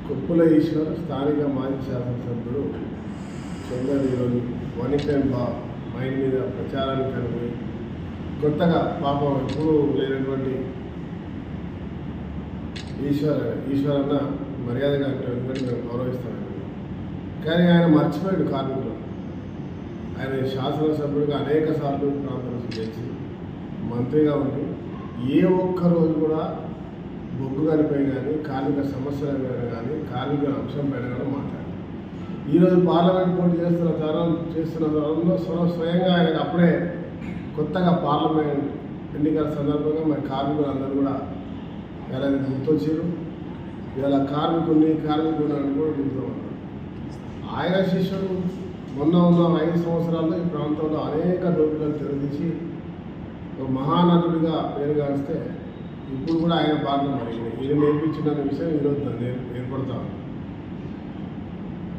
కొప్పుల ఈశ్వర్ స్థానిక మాజీ శాసనసభ్యుడు చందర్ ఈరోజు వనికెన్ మైండ్ మీద ప్రచారానికి కనుగొని కొత్తగా పాపం ఎప్పుడూ లేనటువంటి ఈశ్వరన్న మర్యాదగా ఎందుకంటే మేము గౌరవిస్తామండి. కానీ ఆయన మర్చిపోయాడు కార్మికులు. ఆయన శాసనసభ్యుడిగా అనేక సార్లు ప్రాంతం చేసి మంత్రిగా ఉండి ఏ ఒక్క రోజు కూడా బొగ్గు కనిపై కానీ కార్మిక సమస్యల మీద కానీ కార్మికుల అంశం పైన కానీ మాట్లాడారు. ఈరోజు పార్లమెంట్ పోటీ చేస్తున్న తరంలో స్వయంగా ఆయనకు అప్పుడే కొత్తగా పార్లమెంట్ ఎన్నికల సందర్భంగా మరి కార్మికులు అందరూ కూడా ఎలా గుర్తొచ్చారు. ఇలా కార్మికుని అని కూడా గుర్తున్నారు. ఆయన శిష్యుడు మొన్న ఉన్న 5 సంవత్సరాల్లో ఈ ప్రాంతంలో అనేక దోపిడీలు తెరదీసి ఒక మహానటుడిగా పేరుగాస్తే ఇప్పుడు కూడా ఆయన బాటలు మరి ఈయన నేర్పించిన విషయం ఈరోజు ఏర్పడతా ఉంది.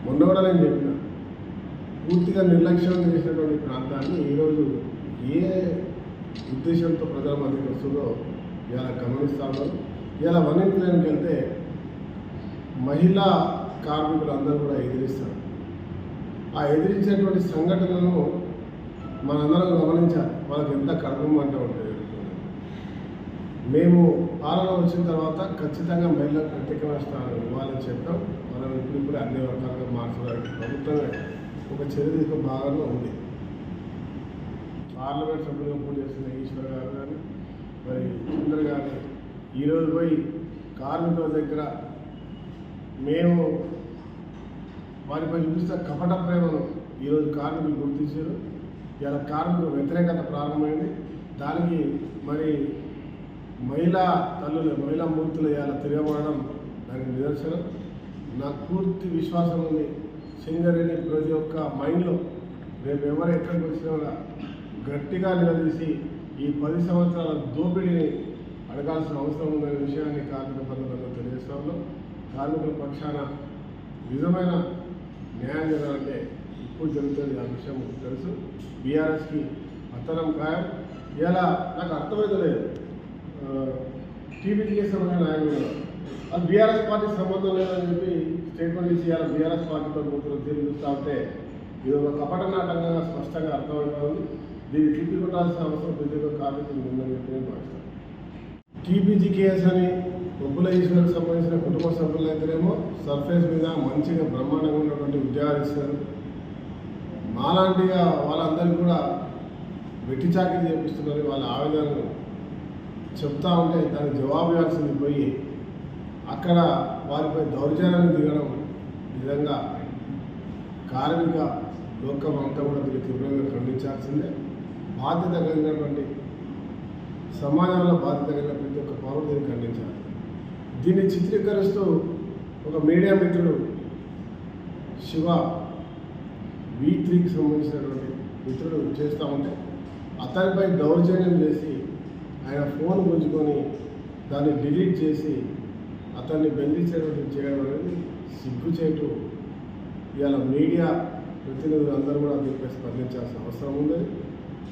మొన్న కూడా నేను చెప్పిన పూర్తిగా నిర్లక్ష్యం చేసినటువంటి ప్రాంతాన్ని ఈరోజు ఏ ఉద్దేశంతో ప్రజల మధ్యకి వస్తుందో ఇలా గమనిస్తా ఉన్నారు. ఇలా వనించడానికి వెళ్తే మహిళా కార్మికులు అందరూ కూడా ఎదిరిస్తారు. ఆ ఎదిరించేటువంటి సంఘటనలను మనందరం గమనించాలి. వాళ్ళకి ఎంత కడుపుమంట ఉంటుంది. మేము పాలన వచ్చిన తర్వాత ఖచ్చితంగా మహిళలకు ప్రత్యేకమైన స్థానం ఇవ్వాలని చెప్పాం. మనం ఇప్పుడు అన్ని రకాలుగా మార్చడానికి ప్రభుత్వమే ఒక చర్య భాగంగా ఉంది. పార్లమెంట్ సభ్యులుగా పోటీ చేస్తున్న ఈశ్వర్ గారు కానీ మరి చంద్ర గారు ఈరోజు పోయి కార్మికుల దగ్గర మేము వారిపై చూపిస్తే కపట ప్రేమను ఈరోజు కార్మికులు గుర్తించారు. ఇలా కార్మికుల వ్యతిరేకత ప్రారంభమైంది. దానికి మరి మహిళా మూర్తులు ఇలా తిరగబడడం దానికి నిదర్శనం. నాకు పూర్తి విశ్వాసం ఉంది. సింగరేణి ప్రతి ఒక్క మైండ్లో రేపు ఎవరు ఎక్కడికి వచ్చినా గట్టిగా నిలదీసి ఈ 10 సంవత్సరాల దోపిడీని అడగాల్సిన అవసరం ఉందనే విషయాన్ని కార్మిక బంధువులందరూ తెలియజేస్తా ఉన్నాం. కార్మికుల పక్షాన నిజమైన న్యాయం జరగాలంటే ఇప్పుడు జరుగుతుంది. ఆ విషయం తెలుసు. బీఆర్ఎస్కి పతనం ఖాయం. ఇలా నాకు అర్థమైతలేదు. టీబీకి సంబంధించిన నాయకులు అది బీఆర్ఎస్ పార్టీకి సంబంధం లేదని చెప్పి స్టేట్మెంట్ ఇచ్చి ఇలా బీఆర్ఎస్ పార్టీతో కూతురు తీరు చూస్తూ ఉంటే ఇది ఒక కపట నాటకంగా స్పష్టంగా అర్థమవుతుంది. దీన్ని తిప్పికొట్టాల్సిన అవసరం ప్రతి ఒక్క కార్మికులు ఉందని చెప్పి నేను భావిస్తాను. టీపీజీ కేసు అని కొప్పుల ఈశ్వరికి సంబంధించిన కుటుంబ సభ్యులు అయితేనేమో సర్ఫేస్ మీద మంచిగా బ్రహ్మాండంగా ఉన్నటువంటి ఉద్యోగాలు ఇస్తారు. మాలాంటిగా వాళ్ళందరికీ కూడా వెట్టి చాకరీ చేపిస్తున్నారు. వాళ్ళ ఆవేదనను చెప్తా ఉంటే దానికి జవాబు ఇవ్వాల్సింది పోయి అక్కడ వారిపై దౌర్జన్యాన్ని దిగడం నిజంగా కార్మిక లోకం అంతా కూడా దీన్ని తీవ్రంగా ఖండించాల్సిందే. బాధ్యత కలిగినటువంటి సమాజంలో బాధ్యత కలిగిన ప్రతి ఒక్క పౌరుడు దీన్ని ఖండించాలి. దీన్ని చిత్రీకరిస్తూ ఒక మీడియా మిత్రుడు శివ V3కి సంబంధించినటువంటి మిత్రుడు చేస్తూ ఉంటే అతనిపై దౌర్జన్యం చేసి ఆయన ఫోన్ గుంజుకొని దాన్ని డిలీట్ చేసి అతన్ని బెదిరించేటువంటి చేయడం అనేది సిగ్గుచేటు. ఇవాళ మీడియా ప్రతినిధులు అందరూ కూడా దీనిపై స్పందించాల్సిన అవసరం ఉంది.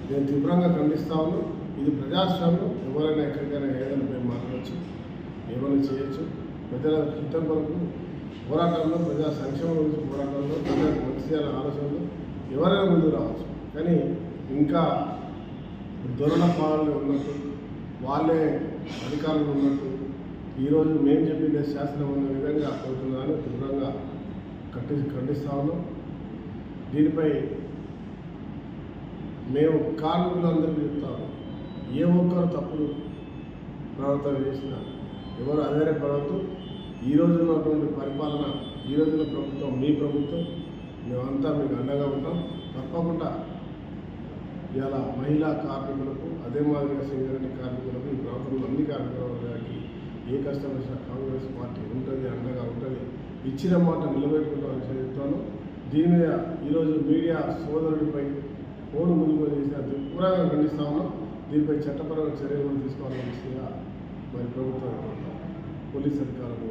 నేను తీవ్రంగా ఖండిస్తా ఉన్నాను. ఇది ప్రజాస్వామ్యం. ఎవరైనా ఎక్కడికైనా ఏదైనా మేము మాట్లాడచ్చు, ఏమైనా చేయొచ్చు. ప్రజల హితం కొరకు పోరాటంలో, ప్రజా సంక్షేమం గురించి పోరాటంలో, ప్రజలకు మంచి చేయాలనే ఆలోచనలో ఎవరైనా ముందుకు రావచ్చు. కానీ ఇంకా దొరల పాలనలో ఉన్నట్టు, వాళ్ళే అధికారులు ఉన్నట్టు ఈరోజు మేము చెప్పిందే శాసనం ఉన్న విధంగా అవుతుందని తీవ్రంగా ఖండిస్తా ఉన్నాం. దీనిపై మేము కార్మికులందరికీ చెప్తాము. ఏ ఒక్కరు తప్పుడు ప్రవర్తన చేసినా ఎవరు అధైర్యపడవద్దు. ఈరోజు ఉన్నటువంటి పరిపాలన, ఈరోజున ప్రభుత్వం మీ ప్రభుత్వం, మేమంతా మీకు అండగా ఉంటాం. తప్పకుండా ఇలా మహిళా కార్మికులకు అదే మాదిరిగా సింగరేణి కార్మికులకు ఈ ప్రాంతంలో అన్ని కార్మికుల వర్గానికి ఏ కష్టం వచ్చినా కాంగ్రెస్ పార్టీ ఉంటుంది, అండగా ఉంటుంది. ఇచ్చిన మాట నిలబెట్టుకుంటామని చెప్తాను. దీని మీద ఈరోజు మీడియా సోదరుడిపై ఫోన్ ముందుకు చేసిన తీవ్రంగా ఖండిస్తా ఉన్నాం. దీనిపై చట్టపరమైన చర్యలు తీసుకోవాలని మరి ప్రభుత్వం పోలీస్ అధికారులు